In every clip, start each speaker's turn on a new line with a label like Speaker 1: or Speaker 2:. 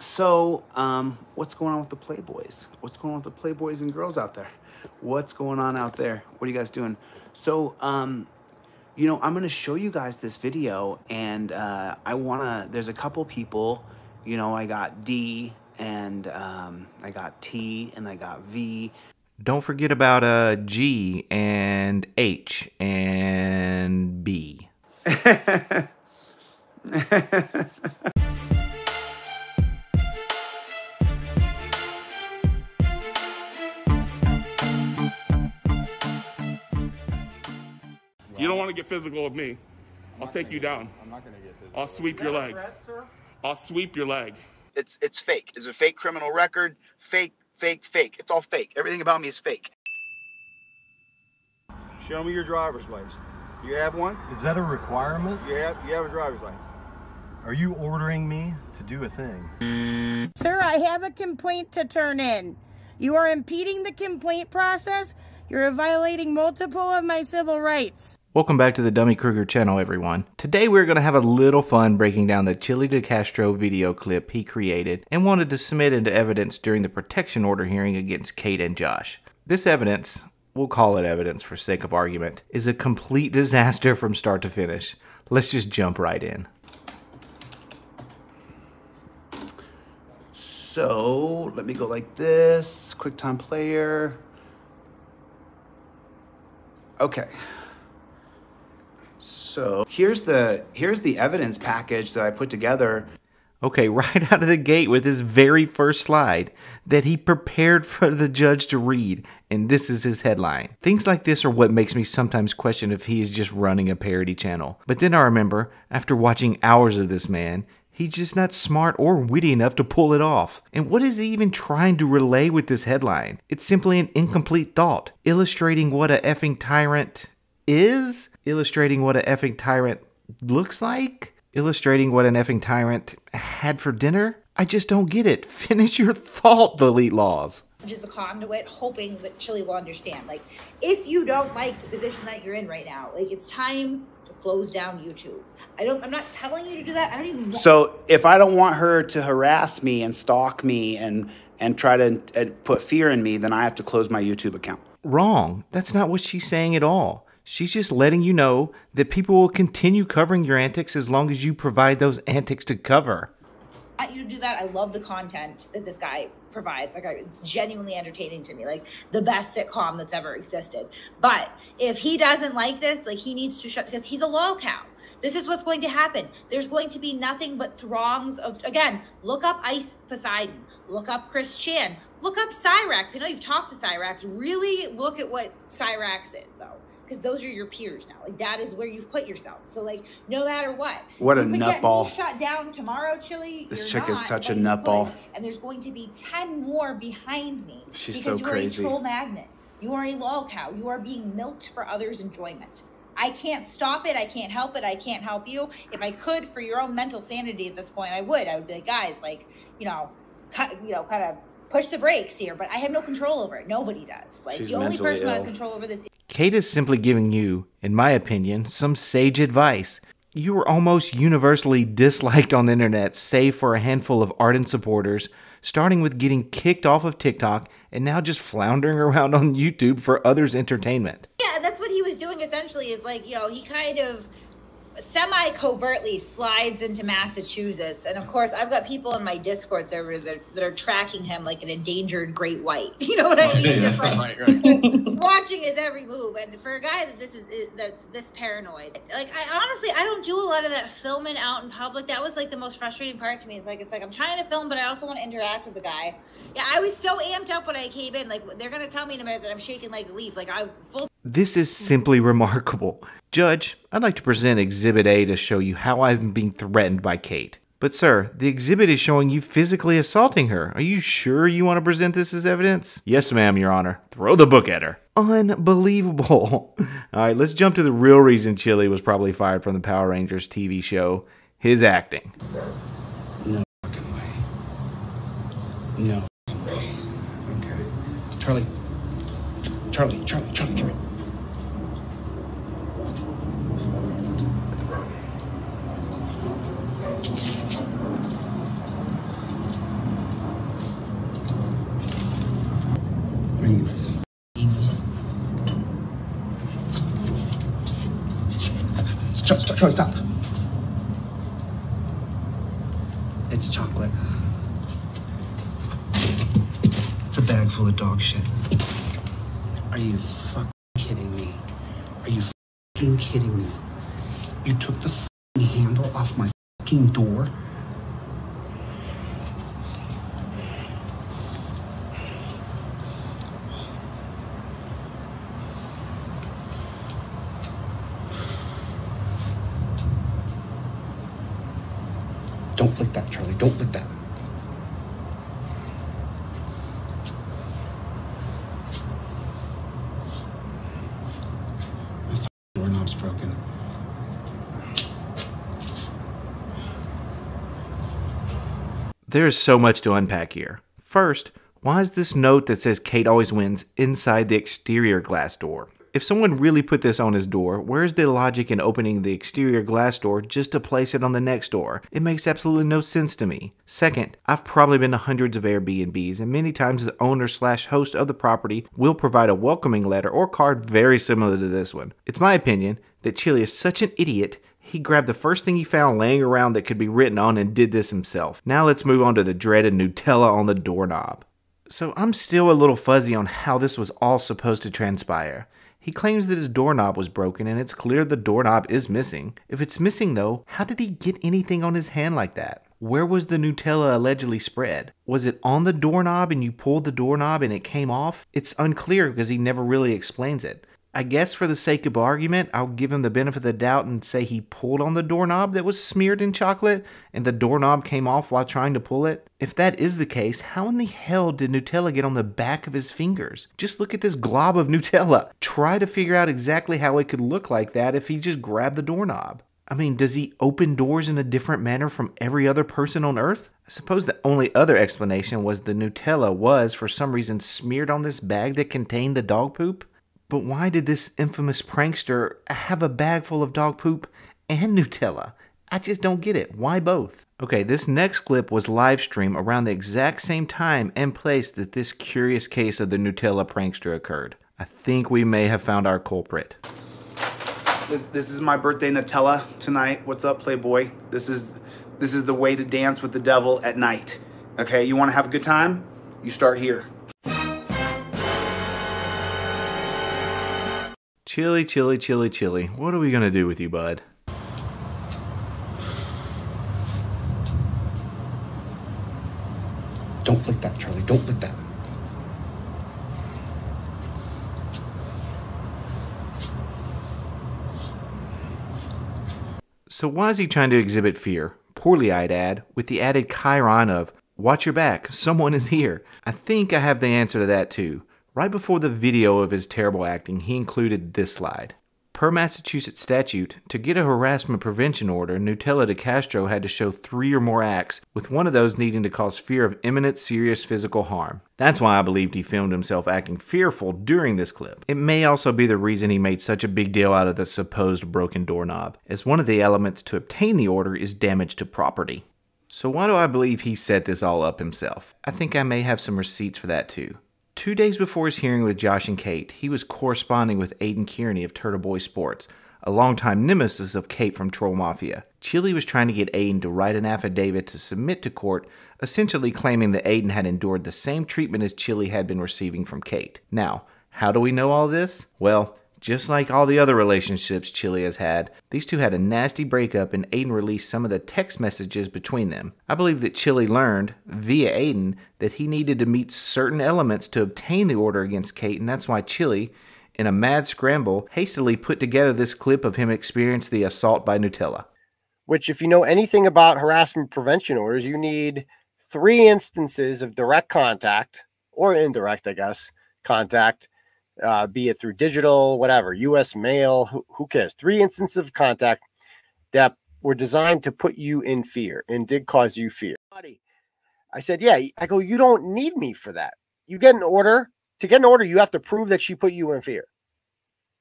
Speaker 1: So, what's going on with the Playboys? What's going on with the Playboys and girls out there? What's going on out there? What are you guys doing? So, you know, I'm going to show you guys this video, and there's a couple people, you know, I got D, and I got T, and I got V.
Speaker 2: Don't forget about G and H and B.
Speaker 3: You don't want to get physical with me. I'll take you down.
Speaker 4: I'm not going to get physical.
Speaker 3: I'll sweep your leg. I'll sweep your leg.
Speaker 1: It's fake. It's a fake criminal record. Fake. It's all fake. Everything about me is fake.
Speaker 4: Show me your driver's license. You have one?
Speaker 5: Is that a requirement?
Speaker 4: You have a driver's license.
Speaker 5: Are you ordering me to do a thing?
Speaker 6: Sir, I have a complaint to turn in. You are impeding the complaint process. You're violating multiple of my civil rights.
Speaker 2: Welcome back to the Thedummykruger channel, everyone. Today we're going to have a little fun breaking down the Chille Decastro video clip he created and wanted to submit into evidence during the protection order hearing against Kate and Josh. This evidence, we'll call it evidence for sake of argument, is a complete disaster from start to finish. Let's just jump right in.
Speaker 1: So, let me go like this. QuickTime Player. Okay. So here's the evidence package that I put together.
Speaker 2: Okay, right out of the gate with his very first slide that he prepared for the judge to read, and this is his headline. Things like this are what makes me sometimes question if he is just running a parody channel. But then I remember, after watching hours of this man, he's just not smart or witty enough to pull it off. And what is he even trying to relay with this headline? It's simply an incomplete thought, illustrating what a effing tyrant is, illustrating what a effing tyrant looks like, illustrating what an effing tyrant had for dinner. I just don't get it. Finish your thought, delete laws.
Speaker 7: Just a conduit, hoping that Chille will understand. Like, if you don't like the position that you're in right now, like, it's time to close down YouTube. I'm not telling you to do that. I don't even want.
Speaker 1: So if I don't want her to harass me and stalk me and try to put fear in me, then I have to close my YouTube account.
Speaker 2: Wrong. That's not what she's saying at all. She's just letting you know that people will continue covering your antics as long as you provide those antics to cover.
Speaker 7: I want you to do that. I love the content that this guy provides. Like, it's genuinely entertaining to me, like the best sitcom that's ever existed. But if he doesn't like this, like, he needs to shut, because he's a lol cow. This is what's going to happen. There's going to be nothing but throngs of, again, look up Ice Poseidon, look up Chris Chan, look up Cyrax. I know you've talked to Cyrax. Really look at what Cyrax is, though. Because those are your peers now. Like, that is where you've put yourself. So, like, no matter what.
Speaker 1: What a
Speaker 7: you could
Speaker 1: nutball.
Speaker 7: Get me shut down tomorrow, Chille.
Speaker 1: This
Speaker 7: You're
Speaker 1: chick is
Speaker 7: not,
Speaker 1: such a
Speaker 7: but you
Speaker 1: nutball.
Speaker 7: could. And there's going to be 10 more behind me.
Speaker 1: She's
Speaker 7: because
Speaker 1: so
Speaker 7: you
Speaker 1: crazy.
Speaker 7: are a troll magnet. You are a lol cow. You are being milked for others' enjoyment. I can't stop it. I can't help it. I can't help you. If I could, for your own mental sanity at this point, I would. I would be like, guys, like, kind of push the brakes here. But I have no control over it. Nobody does. Like,
Speaker 1: She's
Speaker 7: the only
Speaker 1: mentally
Speaker 7: person who has
Speaker 1: ill.
Speaker 7: control over this.
Speaker 2: Kate is simply giving you, in my opinion, some sage advice. You were almost universally disliked on the internet, save for a handful of ardent supporters, starting with getting kicked off of TikTok and now just floundering around on YouTube for others' entertainment.
Speaker 7: Yeah, and that's what he was doing essentially, is like, you know, he kind of semi-covertly slides into Massachusetts. And of course, I've got people in my Discord server that are tracking him like an endangered great white. You know what I mean? Just like watching his every move. And for a guy that's this paranoid, like, I don't do a lot of that filming out in public. That was like the most frustrating part to me. It's like I'm trying to film, but I also want to interact with the guy. Yeah, I was so amped up when I came in. Like, they're gonna tell me in a minute that I'm shaking like a leaf. Like,
Speaker 2: This is simply remarkable. Judge, I'd like to present Exhibit A to show you how I'm being threatened by Kate. But sir, the exhibit is showing you physically assaulting her. Are you sure you want to present this as evidence? Yes, ma'am, Your Honor. Throw the book at her. Unbelievable. All right, let's jump to the real reason Chille was probably fired from the Power Rangers TV show, his acting.
Speaker 1: No fucking way. No fucking way. Okay. Charlie, come here. you Charlie, stop. It's chocolate. It's a bag full of dog shit. Are you fucking kidding me? Are you fucking kidding me? You took the fucking handle off my fucking door? Don't lick that, Charlie. Don't lick that. My doorknob's broken.
Speaker 2: There's so much to unpack here. First, why is this note that says Kate always wins inside the exterior glass door? If someone really put this on his door, where's the logic in opening the exterior glass door just to place it on the next door? It makes absolutely no sense to me. Second, I've probably been to hundreds of Airbnbs, and many times the owner/host of the property will provide a welcoming letter or card very similar to this one. It's my opinion that Chille is such an idiot, he grabbed the first thing he found laying around that could be written on and did this himself. Now let's move on to the dreaded Nutella on the doorknob. So I'm still a little fuzzy on how this was all supposed to transpire. He claims that his doorknob was broken, and it's clear the doorknob is missing. If it's missing though, how did he get anything on his hand like that? Where was the Nutella allegedly spread? Was it on the doorknob and you pulled the doorknob and it came off? It's unclear because he never really explains it. I guess for the sake of argument, I'll give him the benefit of the doubt and say he pulled on the doorknob that was smeared in chocolate and the doorknob came off while trying to pull it. If that is the case, how in the hell did Nutella get on the back of his fingers? Just look at this glob of Nutella. Try to figure out exactly how it could look like that if he just grabbed the doorknob. I mean, does he open doors in a different manner from every other person on Earth? I suppose the only other explanation was the Nutella was for some reason smeared on this bag that contained the dog poop. But why did this infamous prankster have a bag full of dog poop and Nutella? I just don't get it. Why both? Okay, this next clip was live streamed around the exact same time and place that this curious case of the Nutella prankster occurred. I think we may have found our culprit.
Speaker 1: This is my birthday Nutella tonight. What's up, Playboy? This is the way to dance with the devil at night. Okay, you want to have a good time? You start here.
Speaker 2: Chille, Chille, Chille, Chille. What are we gonna do with you, bud?
Speaker 1: Don't lick that, Charlie. Don't lick that.
Speaker 2: So why is he trying to exhibit fear? Poorly, I'd add, with the added chyron of, watch your back, someone is here. I think I have the answer to that too. Right before the video of his terrible acting, he included this slide. Per Massachusetts statute, to get a harassment prevention order, Nutella Decastro had to show 3 or more acts, with one of those needing to cause fear of imminent serious physical harm. That's why I believed he filmed himself acting fearful during this clip. It may also be the reason he made such a big deal out of the supposed broken doorknob, as one of the elements to obtain the order is damage to property. So why do I believe he set this all up himself? I think I may have some receipts for that too. 2 days before his hearing with Josh and Kate, he was corresponding with Aiden Kearney of Turtle Boy Sports, a longtime nemesis of Kate from Troll Mafia. Chille was trying to get Aiden to write an affidavit to submit to court, essentially claiming that Aiden had endured the same treatment as Chille had been receiving from Kate. Now, how do we know all this? Well, just like all the other relationships Chille has had, these two had a nasty breakup and Aiden released some of the text messages between them. I believe that Chille learned, via Aiden, that he needed to meet certain elements to obtain the order against Kate, and that's why Chille, in a mad scramble, hastily put together this clip of him experiencing the assault by Nutella.
Speaker 8: Which, if you know anything about harassment prevention orders, you need 3 instances of direct contact, or indirect, I guess, contact, be it through digital, whatever, U.S. mail, who cares? 3 instances of contact that were designed to put you in fear and did cause you fear. I said, yeah. I go, you don't need me for that. You get an order. To get an order, you have to prove that she put you in fear.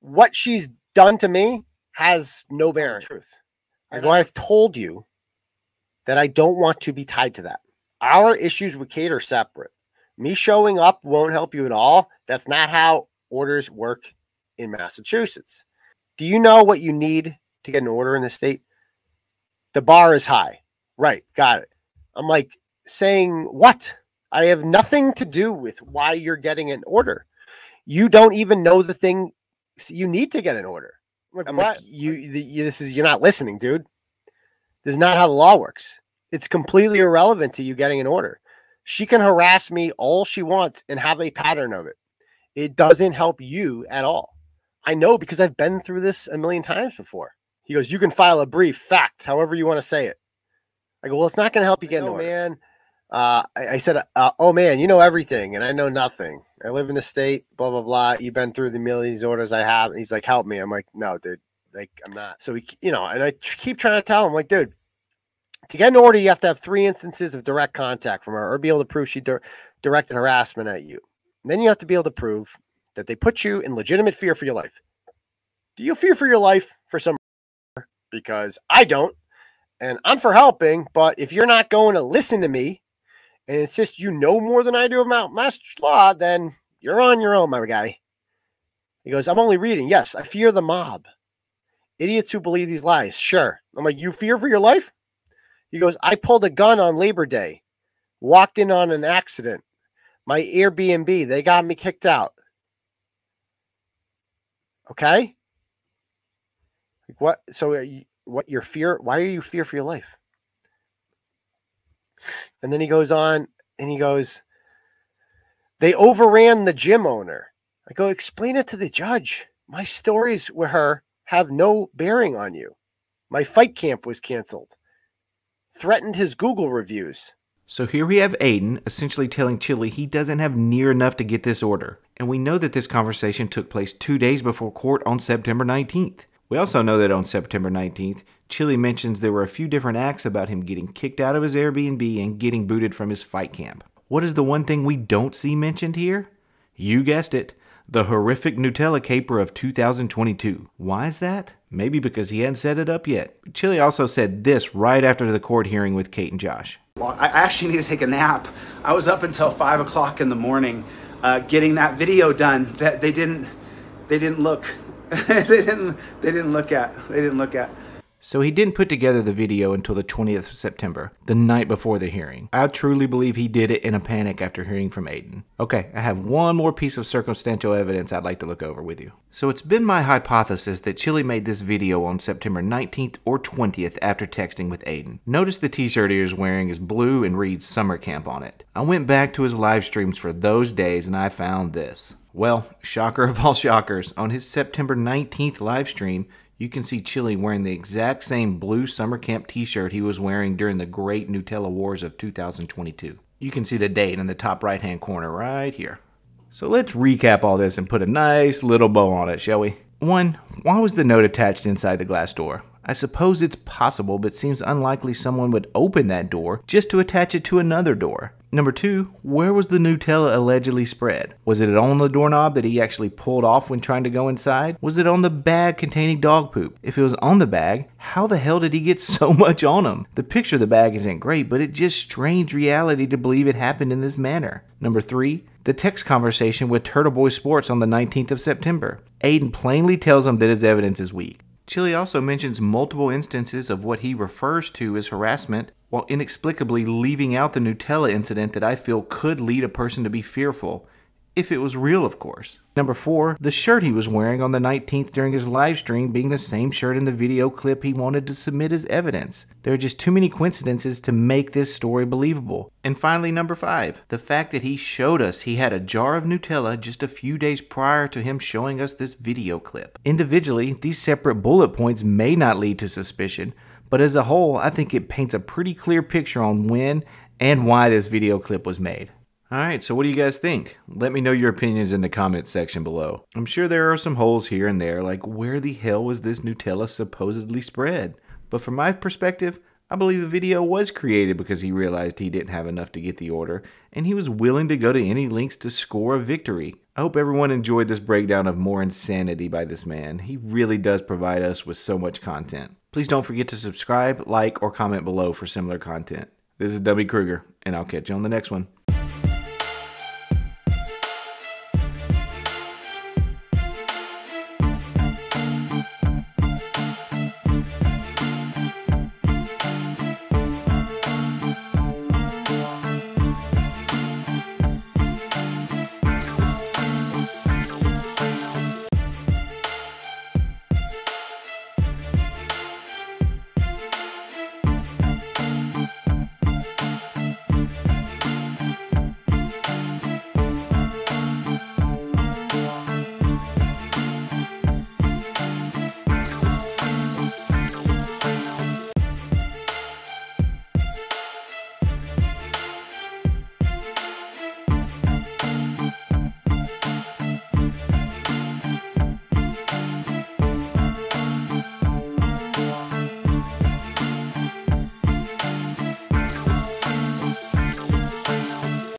Speaker 8: What she's done to me has no bearing on truth. I go, I've told you that I don't want to be tied to that. Our issues with Kate are separate. Me showing up won't help you at all. That's not how orders work in Massachusetts. Do you know what you need to get an order in the state? The bar is high. Right, got it. I'm like saying, what? I have nothing to do with why you're getting an order. You don't even know the thing you need to get an order. I'm like, you're not listening, dude. This is not how the law works. It's completely irrelevant to you getting an order. She can harass me all she wants and have a pattern of it. It doesn't help you at all. I know because I've been through this a million times before. He goes, you can file a brief, fact, however you want to say it. I go, well, it's not going to help you get an order. Man. I said, oh, man, you know everything, and I know nothing. I live in the state, blah, blah, blah. You've been through the millions of orders I have. And he's like, help me. I'm like, no, dude, like, I'm not. So, and I keep trying to tell him, like, dude, to get an order, you have to have 3 instances of direct contact from her or be able to prove she directed harassment at you. And then you have to be able to prove that they put you in legitimate fear for your life. Do you fear for your life for some reason? Because I don't, and I'm for helping, but if you're not going to listen to me and insist you know more than I do about Massachusetts law, then you're on your own, my guy. He goes, I'm only reading. Yes, I fear the mob. Idiots who believe these lies. Sure. I'm like, you fear for your life? He goes, I pulled a gun on Labor Day, walked in on an accident. My Airbnb, they got me kicked out. Okay? What? So what your fear? Why are you fear for your life? And then he goes on and he goes, they overran the gym owner. I go, explain it to the judge. My stories with her have no bearing on you. My fight camp was canceled. Threatened his Google reviews.
Speaker 2: So here we have Aiden essentially telling Chille he doesn't have near enough to get this order. And we know that this conversation took place 2 days before court on September 19th. We also know that on September 19th, Chille mentions there were a few different acts about him getting kicked out of his Airbnb and getting booted from his fight camp. What is the one thing we don't see mentioned here? You guessed it. The horrific Nutella caper of 2022. Why is that? Maybe because he hadn't set it up yet. Chille also said this right after the court hearing with Kate and Josh.
Speaker 1: Well, I actually need to take a nap. I was up until 5 o'clock in the morning getting that video done that they didn't look they didn't look at.
Speaker 2: So he didn't put together the video until the 20th of September, the night before the hearing. I truly believe he did it in a panic after hearing from Aiden. Okay, I have one more piece of circumstantial evidence I'd like to look over with you. So it's been my hypothesis that Chille made this video on September 19th or 20th after texting with Aiden. Notice the t-shirt he is wearing is blue and reads Summer Camp on it. I went back to his live streams for those days and I found this. Well, shocker of all shockers, on his September 19th live stream, you can see Chille wearing the exact same blue summer camp t-shirt he was wearing during the great Nutella Wars of 2022. You can see the date in the top right hand corner right here. So let's recap all this and put a nice little bow on it, shall we? 1. Why was the note attached inside the glass door? I suppose it's possible, but seems unlikely someone would open that door just to attach it to another door. Number 2, where was the Nutella allegedly spread? Was it on the doorknob that he actually pulled off when trying to go inside? Was it on the bag containing dog poop? If it was on the bag, how the hell did he get so much on him? The picture of the bag isn't great, but it just strains reality to believe it happened in this manner. Number 3, the text conversation with Turtle Boy Sports on the 19th of September. Aiden plainly tells him that his evidence is weak. Chille also mentions multiple instances of what he refers to as harassment, while inexplicably leaving out the Nutella incident that I feel could lead a person to be fearful, if it was real, of course. Number 4, the shirt he was wearing on the 19th during his live stream being the same shirt in the video clip he wanted to submit as evidence. There are just too many coincidences to make this story believable. And finally, number 5, the fact that he showed us he had a jar of Nutella just a few days prior to him showing us this video clip. Individually, these separate bullet points may not lead to suspicion, but as a whole, I think it paints a pretty clear picture on when and why this video clip was made. Alright, so what do you guys think? Let me know your opinions in the comments section below. I'm sure there are some holes here and there, like where the hell was this Nutella supposedly spread? But from my perspective, I believe the video was created because he realized he didn't have enough to get the order, and he was willing to go to any lengths to score a victory. I hope everyone enjoyed this breakdown of more insanity by this man. He really does provide us with so much content. Please don't forget to subscribe, like, or comment below for similar content. This is Thedummykruger, and I'll catch you on the next one.